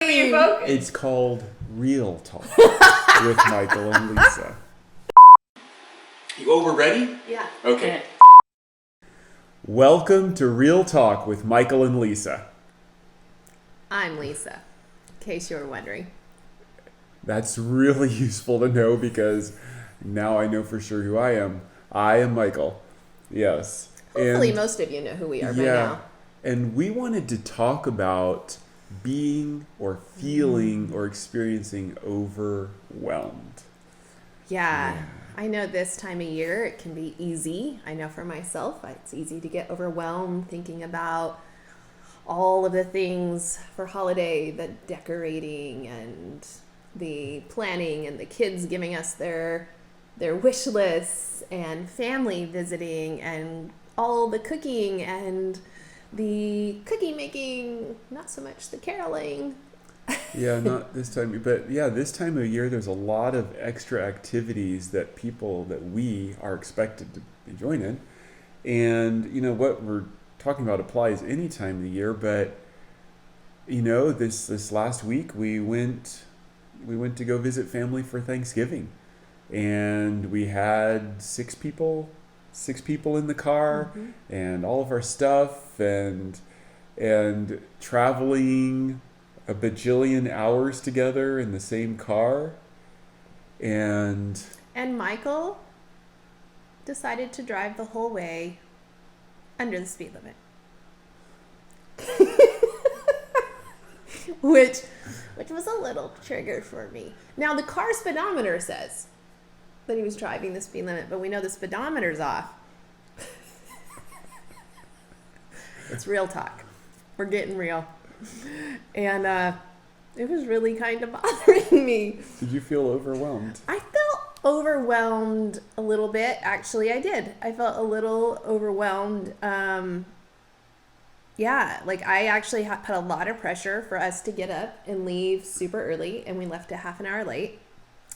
It's called Real Talk with Michael and Lisa. Oh, we're ready? Yeah. Okay. Welcome to Real Talk with Michael and Lisa. I'm Lisa, in case you were wondering. That's really useful to know because now I know for sure who I am. I am Michael. Yes. Hopefully most of you know who we are by now. And we wanted to talk about being or feeling or experiencing overwhelmed. Yeah. I know this time of year it can be easy. I know for myself, it's easy to get overwhelmed thinking about all of the things for holiday, the decorating and the planning and the kids giving us their wish lists and family visiting and all the cooking and the cookie making, not so much the caroling. Yeah, not this time, but yeah, this time of year there's a lot of extra activities that we are expected to be joining. And you know what we're talking about applies any time of the year, but you know, this last week we went to go visit family for Thanksgiving. And we had six people in the car, and all of our stuff and traveling a bajillion hours together in the same car. And Michael decided to drive the whole way under the speed limit. which was a little trigger for me. Now the car speedometer says that he was driving the speed limit, but we know the speedometer's off. It's real talk. We're getting real. And it was really kind of bothering me. Did you feel overwhelmed? I felt overwhelmed a little bit. Actually, I did. I felt a little overwhelmed. Yeah, like I actually put a lot of pressure for us to get up and leave super early, and we left a half an hour late.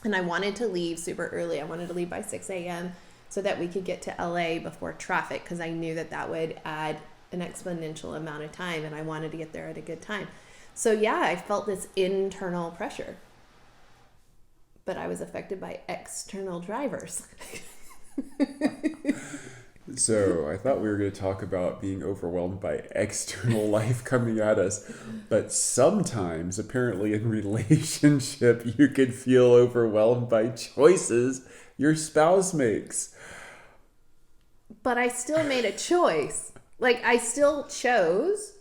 And I wanted to leave super early. I wanted to leave by 6 a.m. so that we could get to LA before traffic, because I knew that would add an exponential amount of time, and I wanted to get there at a good time. So yeah, I felt this internal pressure, but I was affected by external drivers. So I thought we were going to talk about being overwhelmed by external life coming at us, but sometimes apparently in relationship you could feel overwhelmed by choices your spouse makes. But I still made a choice. Like I still chose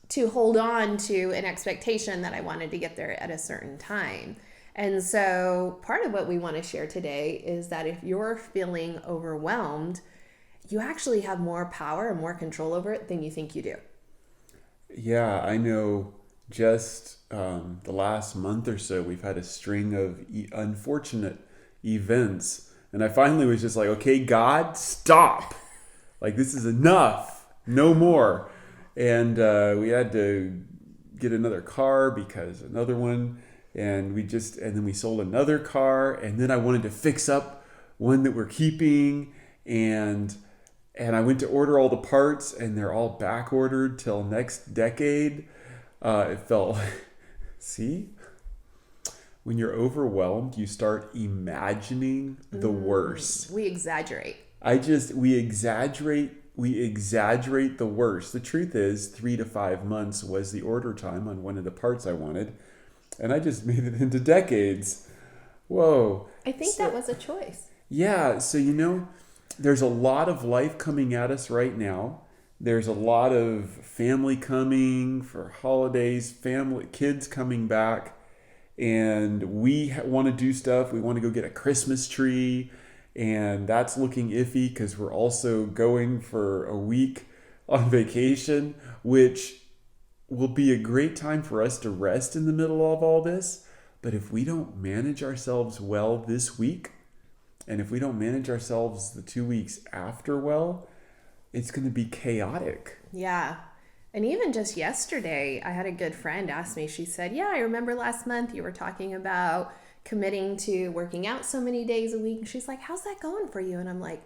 to hold on to an expectation that I wanted to get there at a certain time. And so part of what we want to share today is that if you're feeling overwhelmed, you actually have more power and more control over it than you think you do. Yeah, I know just the last month or so, we've had a string of unfortunate events. And I finally was just like, okay, God, stop. Like, this is enough. No more. And we had to get another car because another one, and then we sold another car, and then I wanted to fix up one that we're keeping, and I went to order all the parts, and they're all back ordered till next decade. It felt, see? When you're overwhelmed, you start imagining the worst. We exaggerate. We exaggerate the worst. The truth is 3 to 5 months was the order time on one of the parts I wanted. And I just made it into decades. Whoa. I think that was a choice. Yeah. So, you know, there's a lot of life coming at us right now. There's a lot of family coming for holidays, kids coming back. And we want to do stuff. We want to go get a Christmas tree. And that's looking iffy because we're also going for a week on vacation, which will be a great time for us to rest in the middle of all this. But if we don't manage ourselves well this week, and if we don't manage ourselves the 2 weeks after well, it's going to be chaotic. Yeah. And even just yesterday, I had a good friend ask me, she said, yeah, I remember last month you were talking about committing to working out so many days a week. And she's like, how's that going for you? And I'm like,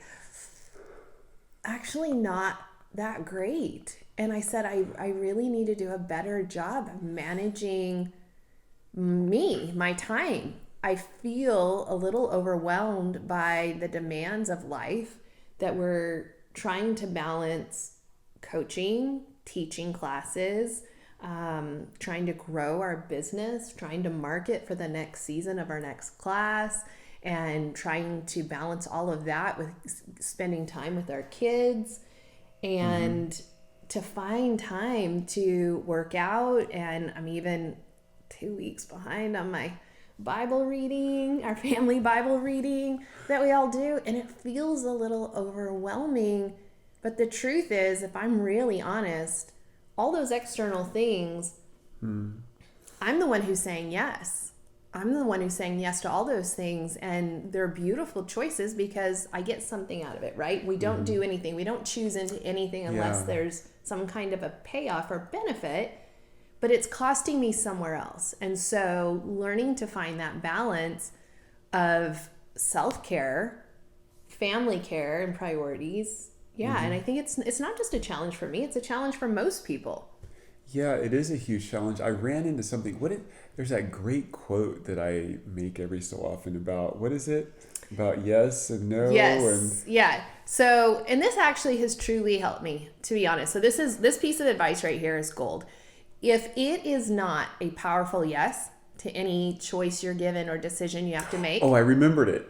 actually not that great. And I said, I really need to do a better job of managing my time. I feel a little overwhelmed by the demands of life that we're trying to balance coaching, teaching classes, trying to grow our business, trying to market for the next season of our next class, and trying to balance all of that with spending time with our kids and to find time to work out. And I'm even 2 weeks behind on my Bible reading, our family Bible reading that we all do. And it feels a little overwhelming. But the truth is, if I'm really honest, all those external things, I'm the one who's saying yes. I'm the one who's saying yes to all those things. And they're beautiful choices because I get something out of it, right? We don't do anything. We don't choose into anything unless there's some kind of a payoff or benefit. But it's costing me somewhere else. And so learning to find that balance of self-care, family care, and priorities. Yeah, and I think it's not just a challenge for me. It's a challenge for most people. Yeah, it is a huge challenge. I ran into something. There's that great quote that I make every so often about, what is it? About yes and no. Yes. Yeah. So, and this actually has truly helped me, to be honest. So this piece of advice right here is gold. If it is not a powerful yes to any choice you're given or decision you have to make. Oh, I remembered it.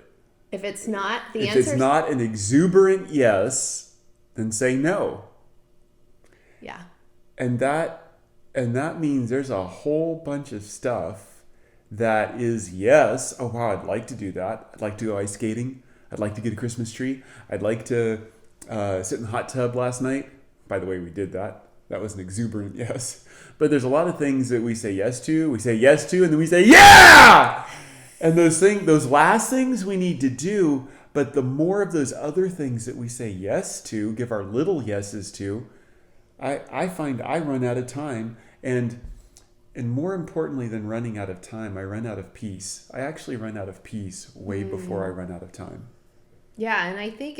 If it's not, if it's not an exuberant yes, then say no. Yeah. And that means there's a whole bunch of stuff that is yes. Oh, wow, I'd like to do that. I'd like to go ice skating. I'd like to get a Christmas tree. I'd like to sit in the hot tub last night. By the way, we did that. That was an exuberant yes. But there's a lot of things that we say yes to, and then we say, yeah! And those last things we need to do, but the more of those other things that we say yes to, give our little yeses to, I find I run out of time. And more importantly than running out of time, I run out of peace. I actually run out of peace way before I run out of time. Yeah, and I think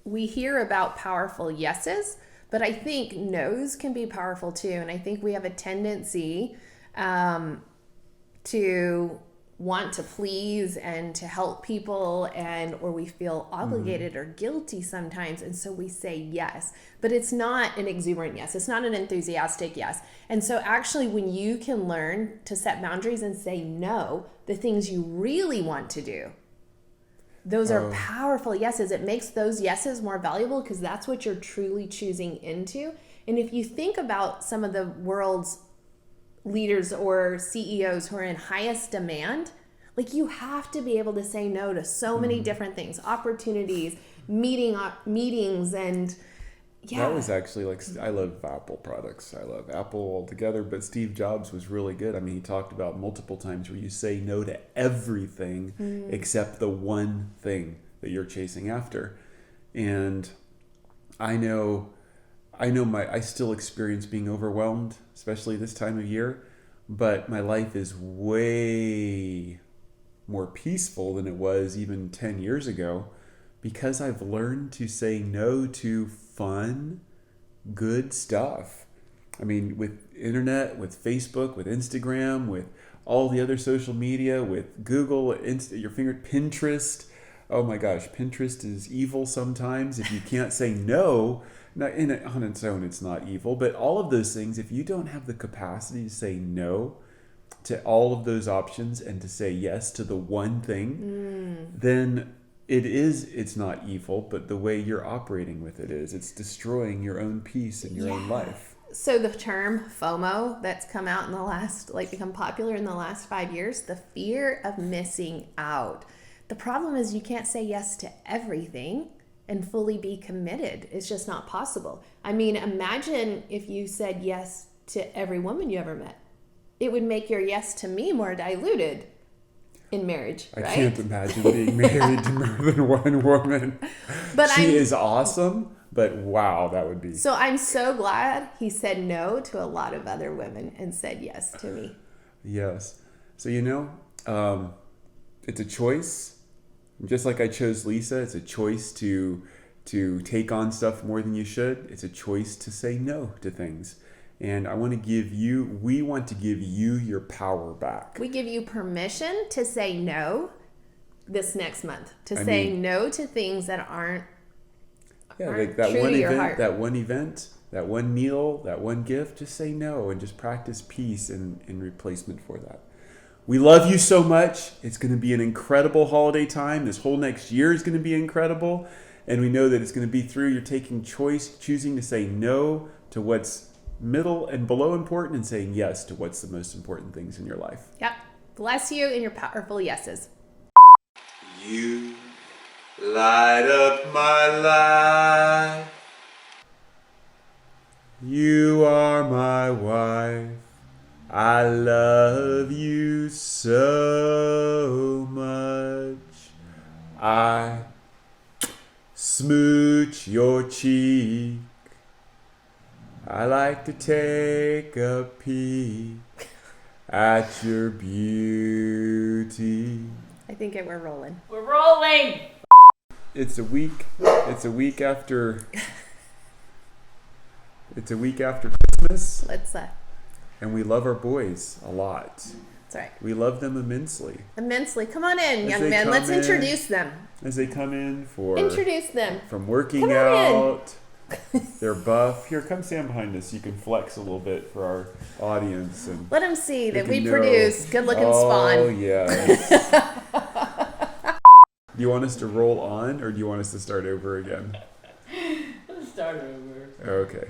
we hear about powerful yeses, but I think no's can be powerful too. And I think we have a tendency to want to please and to help people, or we feel obligated or guilty sometimes, and so we say yes, but it's not an exuberant yes, it's not an enthusiastic yes. And so actually when you can learn to set boundaries and say no, the things you really want to do, those are powerful yeses. It makes those yeses more valuable because that's what you're truly choosing into. And if you think about some of the world's leaders or CEOs who are in highest demand, like you have to be able to say no to so many different things, opportunities, meetings, and That was actually I love Apple products. I love Apple altogether, but Steve Jobs was really good. I mean, he talked about multiple times where you say no to everything except the one thing that you're chasing after. And I know I still experience being overwhelmed, especially this time of year, but my life is way more peaceful than it was even 10 years ago because I've learned to say no to fun, good stuff. I mean, with internet, with Facebook, with Instagram, with all the other social media, with Google, Pinterest. Oh my gosh, Pinterest is evil sometimes. If you can't say no, on its own, it's not evil. But all of those things, if you don't have the capacity to say no to all of those options and to say yes to the one thing, then it's not evil, but the way you're operating with it is. It's destroying your own peace and your own life. So the term FOMO that's come out in the last, become popular in the last 5 years, the fear of missing out. The problem is you can't say yes to everything and fully be committed. It's just not possible. I mean, imagine if you said yes to every woman you ever met. It would make your yes to me more diluted in marriage, right? I can't imagine being married to more than one woman. But she is awesome, but wow, that would be... So I'm so glad he said no to a lot of other women and said yes to me. Yes. So, it's a choice. Just like I chose Lisa, it's a choice to take on stuff more than you should. It's a choice to say no to things. And we want to give you your power back. We give you permission to say no this next month, to say no to things that aren't like that true one to your event, heart. that one meal, that one gift, just say no and just practice peace in replacement for that. We love you so much. It's going to be an incredible holiday time. This whole next year is going to be incredible. And we know that it's going to be through your choosing to say no to what's middle and below important and saying yes to what's the most important things in your life. Yep. Bless you in your powerful yeses. You light up my life. You are my wife. I love you so much. I smooch your cheek. I like to take a peek at your beauty. I think we're rolling. We're rolling. It's a week after Christmas, and we love our boys a lot. That's right. We love them immensely. Come on in, As young they man. come Let's in- introduce them. As they come in Introduce them. from working Come on in. out, they're buff. Here, come stand behind us. You can flex a little bit for our audience, and Let them see that we can know. produce good-looking Oh spawn. yes. Do you want us to roll on, or do you want us to start over again? Let's start over. Okay.